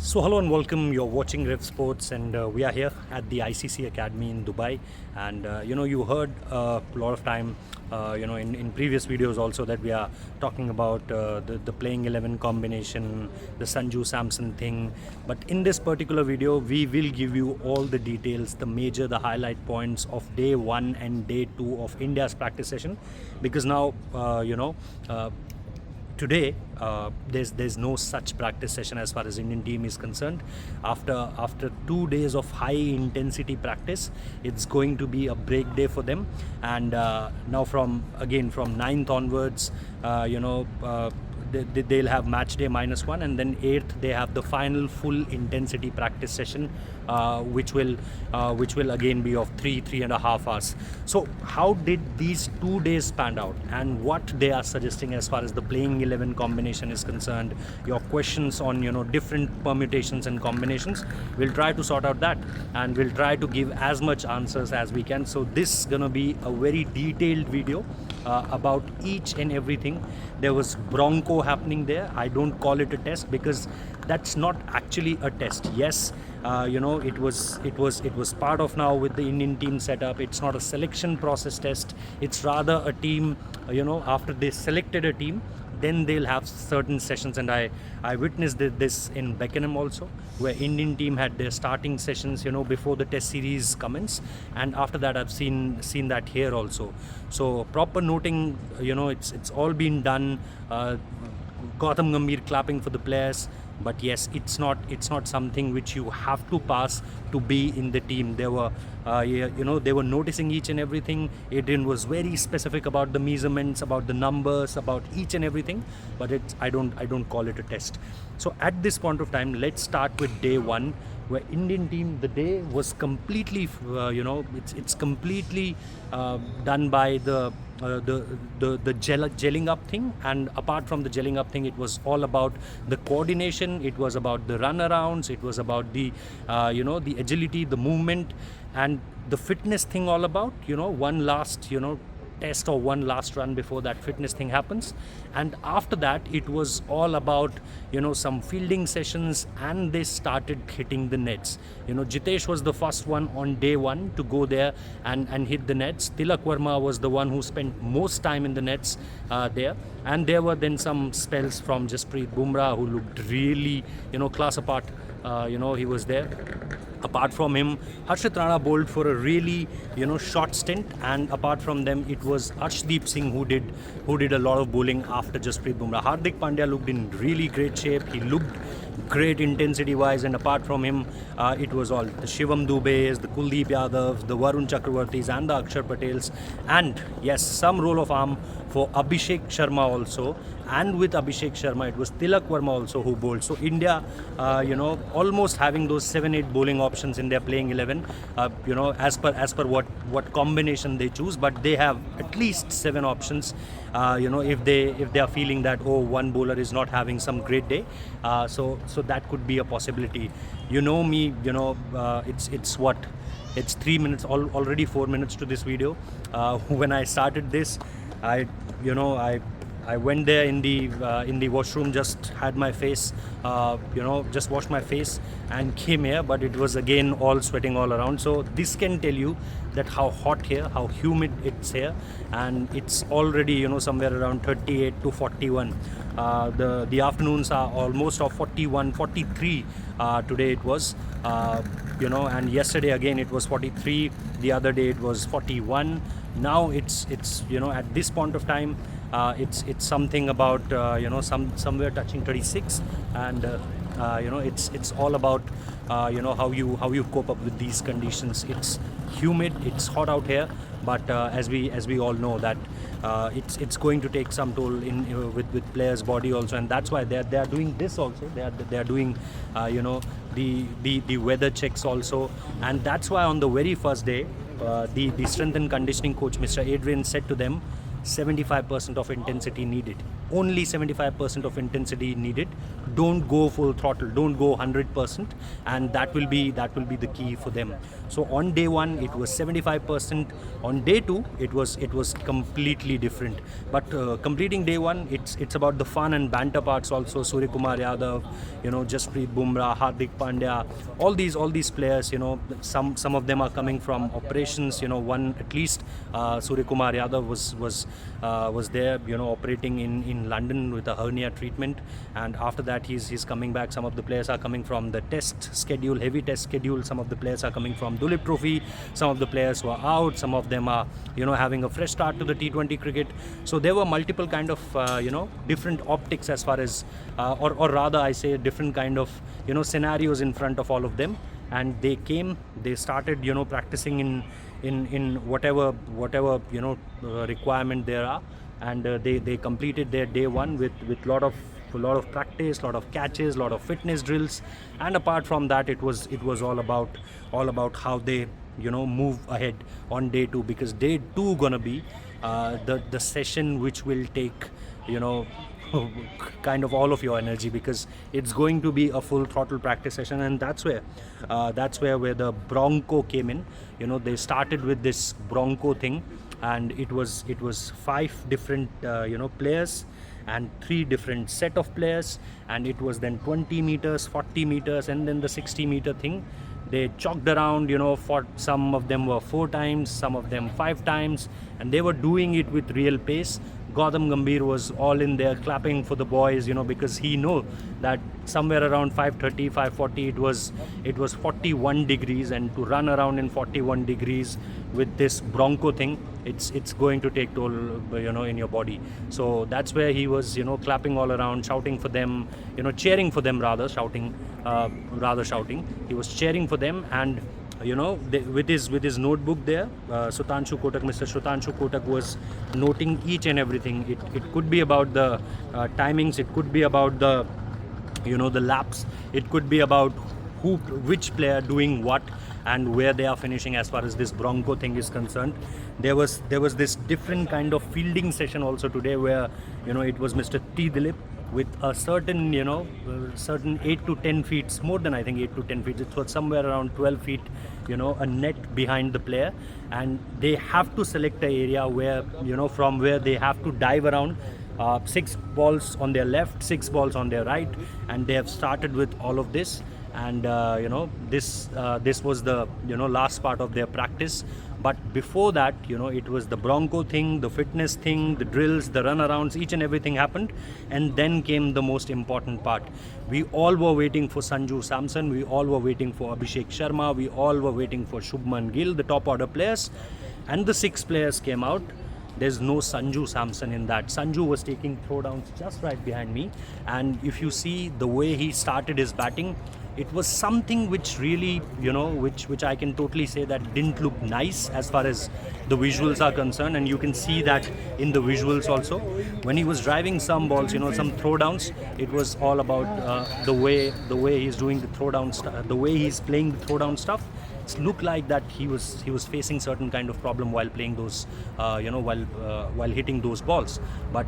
So hello and welcome. You're watching Rev Sports, and we are here at the ICC Academy in Dubai. And you heard a lot of time, in previous videos also that we are talking about the playing 11 combination, the Sanju Samson thing. But in this particular video, we will give you all the details, the highlight points of day 1 and day 2 of India's practice session, because now today there's no such practice session as far as Indian team is concerned. After 2 days of high intensity practice, it's going to be a break day for them. And now from 9th onwards, they'll have match day -1, and then 8th they have the final full intensity practice session, which will again be of 3.5 hours. So how did these 2 days pan out, and what they are suggesting as far as the playing 11 combination is concerned? Your questions on different permutations and combinations, we'll try to sort out that, and we'll try to give as much answers as we can. So this is gonna be a very detailed video about each and everything. There was bronco happening there. I don't call it a test because that's not actually a test. Yes, it was part of now with the Indian team setup. It's not a selection process test. It's rather a team, after they selected a team, then they'll have certain sessions. And I witnessed this in Beckenham also, where Indian team had their starting sessions before the test series commence, and after that I've seen that here also. So proper noting, it's all been done. Gautam Gambhir clapping for the players. But yes, it's not something which you have to pass to be in the team. They were noticing each and everything. Adrian was very specific about the measurements, about the numbers, about each and everything. But I don't call it a test. So at this point of time, let's start with day 1, where Indian team, the day was completely, it's completely done by the gelling up thing. And apart from the gelling up thing, it was all about the coordination. It was about the runarounds. It was about the the agility, the movement, and the fitness thing. All about one last test or one last run before that fitness thing happens. And after that, it was all about some fielding sessions, and they started hitting the nets. Jitesh was the first one on day 1 to go there and hit the nets. Tilak Verma was the one who spent most time in the nets there. And there were then some spells from Jasprit Bumrah, who looked really class apart. He was there. Apart from him, Harshit Rana bowled for a really short stint, and apart from them, it was Arshdeep Singh who did a lot of bowling after Jasprit Bumrah. Hardik Pandya looked in really great shape. He looked great intensity wise, and apart from him, it was all the Shivam Dubes, the Kuldeep Yadavs, the Varun Chakravartis, and the Akshar Patels. And yes, some roll of arm for Abhishek Sharma also. And with Abhishek Sharma, it was Tilak Verma also who bowled. So India, almost having those 7-8 bowling options in their playing 11, as per what combination they choose. But they have at least 7 options. If they are feeling that one bowler is not having some great day, so that could be a possibility. Me, it's 3 minutes already, 4 minutes to this video. When I started this, I went there in the washroom, just had my face, just washed my face and came here, but it was again all sweating all around. So this can tell you that how hot here, how humid it's here, and it's already somewhere around 38 to 41. The afternoons are almost of 41, 43 today it was, and yesterday again it was 43. The other day it was 41. Now it's at this point of time, it's something about somewhere touching 36, and it's all about how you cope up with these conditions. It's humid, it's hot out here, but as we all know that it's going to take some toll with players' body also, and that's why they are doing this also. They are doing the weather checks also, and that's why on the very first day, the strength and conditioning coach, Mr. Adrian, said to them, 75% of intensity needed. Only 75% of intensity needed. don't go full throttle, don't go 100%, and that will be the key for them. So on day one it was 75%. On day two it was completely different. But completing day one, it's about the fun and banter parts also. Surya Kumar Yadav, Jasprit Bumrah, Hardik Pandya, all these players, some of them are coming from operations. One at least, Surya Kumar Yadav was there, operating in London with a hernia treatment, and after that he's coming back. Some of the players are coming from the test schedule, heavy test schedule. Some of the players are coming from Dulip Trophy. Some of the players were out. Some of them are, having a fresh start to the T20 cricket. So there were multiple kind of, different optics as far as, or rather I say different kind of, scenarios in front of all of them. And they started, practicing in whatever requirement there are, and they completed their day one with lot of practice, lot of catches, lot of fitness drills. And apart from that, it was all about how they move ahead on day two, because day two gonna be the session which will take kind of all of your energy, because it's going to be a full throttle practice session. And that's where the Bronco came in. They started with this Bronco thing, and it was 5 different players and 3 different set of players, and it was then 20 meters, 40 meters, and then the 60-meter thing. They chalked around, for some of them were 4 times, some of them 5 times, and they were doing it with real pace. Gautam Gambhir was all in there clapping for the boys, because he know that somewhere around 5:30, 5:40 it was 41 degrees, and to run around in 41 degrees with this Bronco thing, it's going to take toll, in your body. So that's where he was, clapping all around, shouting for them, cheering for them rather, shouting. He was cheering for them, and with his notebook there, Mr. Sutanshu Kotak was noting each and everything. It could be about the timings, it could be about the the laps, it could be about which player doing what and where they are finishing. As far as this Bronco thing is concerned, there was this different kind of fielding session also today, where it was Mr. T. Dilip with a certain certain 8 to 10 feet, more than I think 8 to 10 feet, it was somewhere around 12 feet, a net behind the player, and they have to select an area where from where they have to dive around. 6 balls on their left, 6 balls on their right, and they have started with all of this. And this was the last part of their practice. But before that, it was the Bronco thing, the fitness thing, the drills, the runarounds, each and everything happened. And then came the most important part. We all were waiting for Sanju Samson, we all were waiting for Abhishek Sharma, we all were waiting for Shubman Gill, the top order players, and the 6 players came out. There's no Sanju Samson in that. Sanju was taking throwdowns just right behind me, and if you see the way he started his batting, it was something which really, which I can totally say that didn't look nice as far as the visuals are concerned. And you can see that in the visuals also. When he was driving some balls, some throwdowns, it was all about the way he's doing the throwdowns, the way he's playing the throwdown stuff. It looked like that he was facing certain kind of problem while playing those, while hitting those balls. But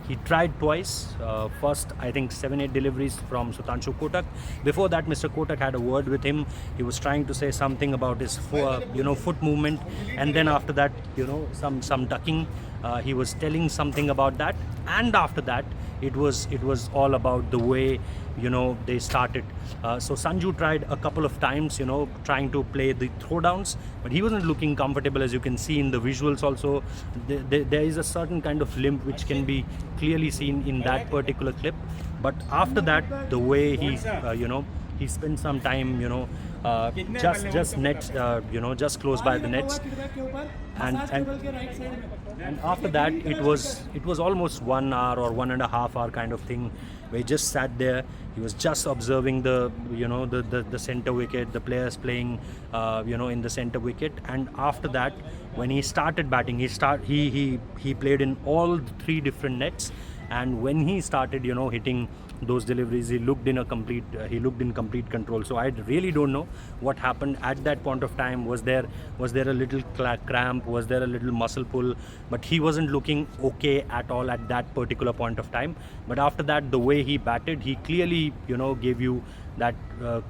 he tried twice. First, I think 7-8 deliveries from Sutanshu Kotak. Before that, Mr. Kotak had a word with him. He was trying to say something about his foot movement, and then after that, some ducking. He was telling something about that, and after that, it was all about the way they started. So Sanju tried a couple of times, trying to play the throwdowns, but he wasn't looking comfortable, as you can see in the visuals also. There is a certain kind of limp which can be clearly seen in that particular clip. But after that, the way he spent some time, just nets, just close by the nets, and after that it was almost 1 hour or 1.5 hour kind of thing, where he just sat there. He was just observing the center wicket, the players playing in the center wicket. And after that, when he started batting, he played in all 3 different nets, and when he started, hitting those deliveries, he looked in complete control. So I really don't know what happened at that point of time. Was there a little cramp? Was there a little muscle pull? But he wasn't looking okay at all at that particular point of time. But after that, the way he batted, he clearly, gave you that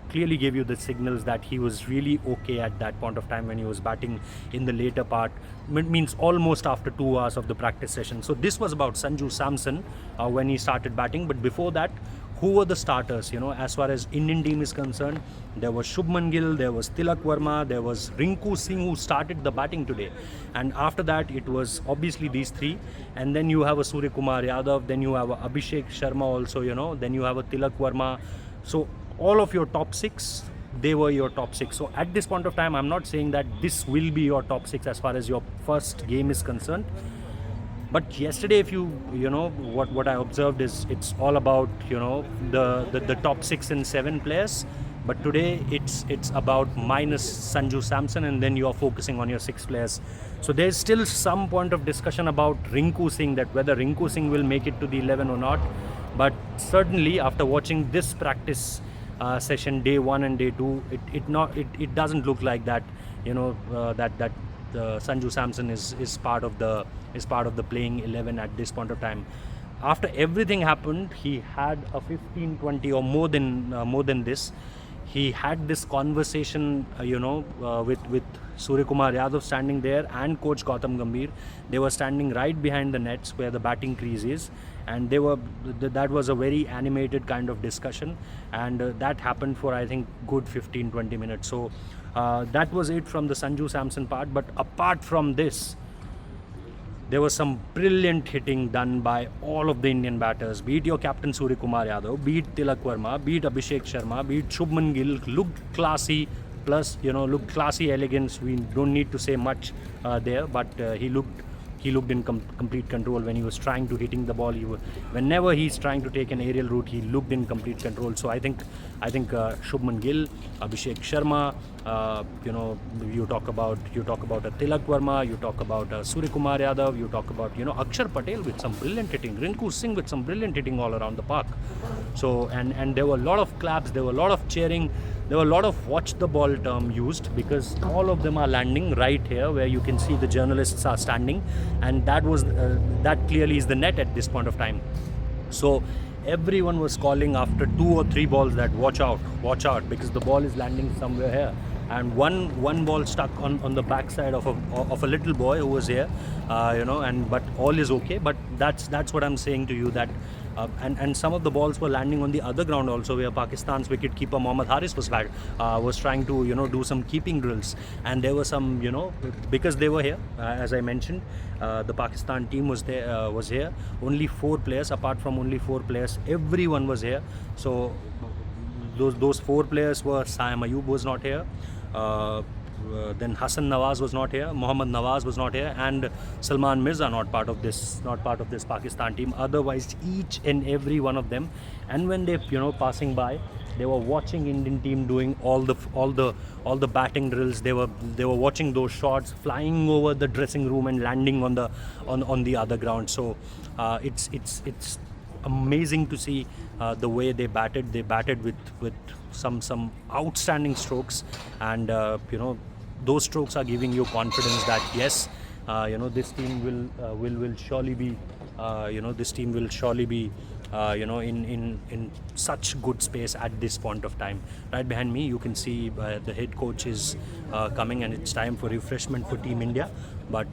clearly gave you the signals that he was really okay at that point of time when he was batting in the later part. Means almost after 2 hours of the practice session. So this was about Sanju Samson when he started batting. But before that, who were the starters? As far as Indian team is concerned, there was Shubman Gill, there was Tilak Verma, there was Rinku Singh, who started the batting today. And after that, it was obviously these three. And then you have a Surya Kumar Yadav, then you have a Abhishek Sharma also, then you have a Tilak Verma. So all of your top six, they were your top six. So at this point of time, I'm not saying that this will be your top six as far as your first game is concerned. But yesterday, if what I observed is it's all about the top 6 and 7 players. But today it's about minus Sanju Samson, and then you're focusing on your 6 players. So there's still some point of discussion about Rinku Singh, that whether Rinku Singh will make it to the 11 or not. But certainly after watching this practice session, day 1 and day 2, it doesn't look like that. That Sanju Samson is part of the playing 11 at this point of time. After everything happened, he had a 15-20 or more than this. He had this conversation, with Surya Kumar Yadav standing there and coach Gautam Gambhir. They were standing right behind the nets where the batting crease is, and that was a very animated kind of discussion, and that happened for, I think, good 15-20 minutes. So that was it from the Sanju Samson part. But apart from this, there was some brilliant hitting done by all of the Indian batters. Be it your captain Surya Kumar Yadav, be it Tilak Verma, be it Abhishek Sharma, be it Shubman Gill, looked classy. Plus, looked classy, elegance. We don't need to say much there, but he looked in complete control when he was trying to hitting the ball. Whenever he's trying to take an aerial route, he looked in complete control. So I think Shubman Gill, Abhishek Sharma, you talk about a Tilak Verma, you talk about Surya Kumar Yadav, you talk about Akshar Patel with some brilliant hitting, Rinku Singh with some brilliant hitting all around the park. So and there were a lot of claps, there were a lot of cheering. There were a lot of watch the ball term used, because all of them are landing right here where you can see the journalists are standing, and that clearly is the net at this point of time. So everyone was calling after 2 or 3 balls that watch out, because the ball is landing somewhere here. And one ball stuck on the backside of a little boy who was here, but all is okay. But that's what I'm saying to you, that and some of the balls were landing on the other ground also, where Pakistan's wicketkeeper Mohammad Haris was trying to do some keeping drills. And there were some, because they were here, as I mentioned, the Pakistan team was here. Only 4 players. Apart from only 4 players, everyone was here. So those 4 players were Saim Ayub was not here. Then Hassan Nawaz was not here, Mohammad Nawaz was not here, and Salman Mirza not part of this Pakistan team. Otherwise, each and every one of them, and when they passing by, they were watching Indian team doing all the batting drills. They were watching those shots flying over the dressing room and landing on the other ground. So it's amazing to see the way they batted. They batted with some outstanding strokes, and those strokes are giving you confidence that yes, this team will surely be in such good space at this point of time. Right behind me, you can see the head coach is coming, and it's time for refreshment for Team India. But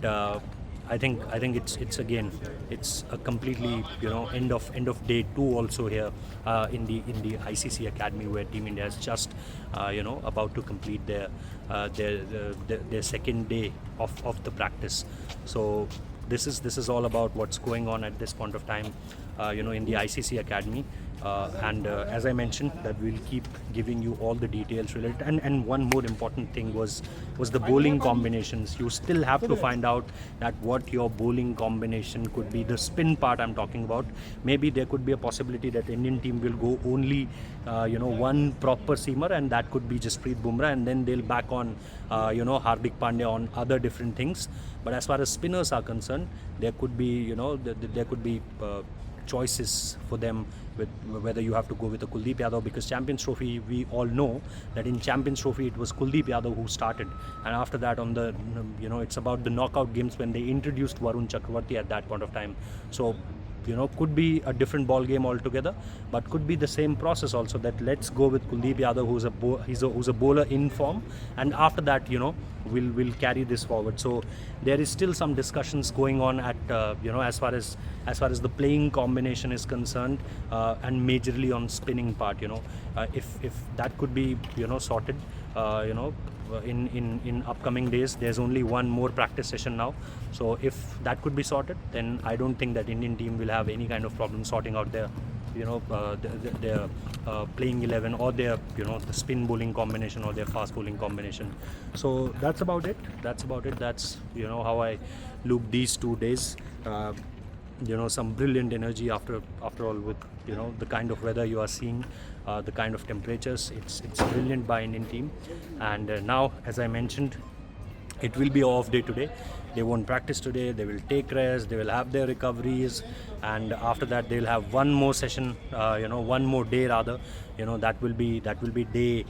I think it's a completely end of day 2 also here in the ICC Academy, where Team India is just about to complete their second day of the practice. So this is all about what's going on at this point of time in the ICC Academy. And as I mentioned, that we'll keep giving you all the details related. And one more important thing was the bowling combinations. You still have to find out that what your bowling combination could be. The spin part I'm talking about. Maybe there could be a possibility that Indian team will go only one proper seamer, and that could be Jasprit Bumrah, and then they'll back on Hardik Pandya on other different things. But as far as spinners are concerned, there could be choices for them with whether you have to go with a Kuldeep Yadav, because Champions Trophy, we all know that in Champions Trophy it was Kuldeep Yadav who started, and after that on the it's about the knockout games when they introduced Varun Chakravarti at that point of time. So could be a different ball game altogether, but could be the same process also, that let's go with Kuldeep Yadav, who's a bowler in form, and after that we'll carry this forward. So there is still some discussions going on at as far as the playing combination is concerned, and majorly on spinning part. If that could be sorted, in upcoming days. There's only one more practice session now, so if that could be sorted, then I don't think that Indian team will have any kind of problem sorting out their their playing 11, or their the spin bowling combination or their fast bowling combination. So that's about it. That's how I look these 2 days. Some brilliant energy after all, with the kind of weather you are seeing, the kind of temperatures. It's brilliant by Indian team. And now, as I mentioned, it will be off day today. They won't practice today. They will take rest. They will have their recoveries, and after that they'll have one more session. One more day rather. That will be day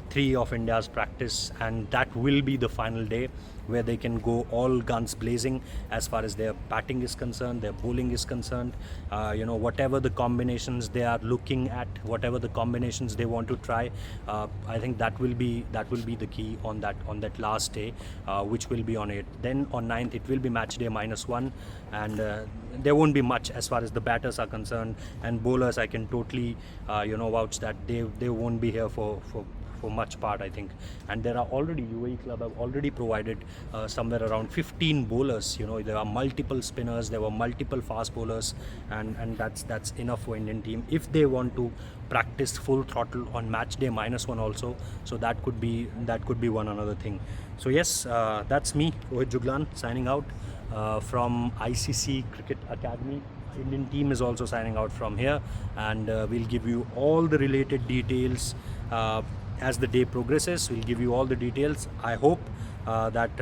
3 of India's practice, and that will be the final day where they can go all guns blazing as far as their batting is concerned, their bowling is concerned. Whatever the combinations they are looking at, whatever the combinations they want to try, I think that will be the key on that last day, which will be on 8th. Then on 9th it will be match day -1, and there won't be much as far as the batters are concerned, and bowlers I can totally vouch that they won't be here for much part, I think. And there are already, UAE club have already provided somewhere around 15 bowlers. There are multiple spinners, there were multiple fast bowlers, and that's enough for Indian team if they want to practice full throttle on match day -1 also. So that could be one another thing. So yes, that's me, Rohit Juglan, signing out from ICC Cricket Academy. Indian team is also signing out from here, and we'll give you all the related details as the day progresses. We'll give you all the details. I hope that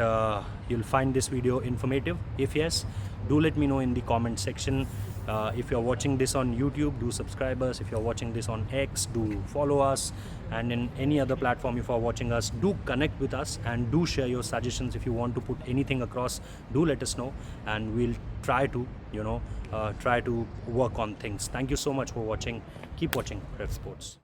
you'll find this video informative. If yes, do let me know in the comment section. If you're watching this on YouTube, do subscribe us. If you're watching this on X, do follow us. And in any other platform, if you're watching us, do connect with us and do share your suggestions. If you want to put anything across, do let us know, and we'll try to work on things. Thank you so much for watching. Keep watching Ref Sports.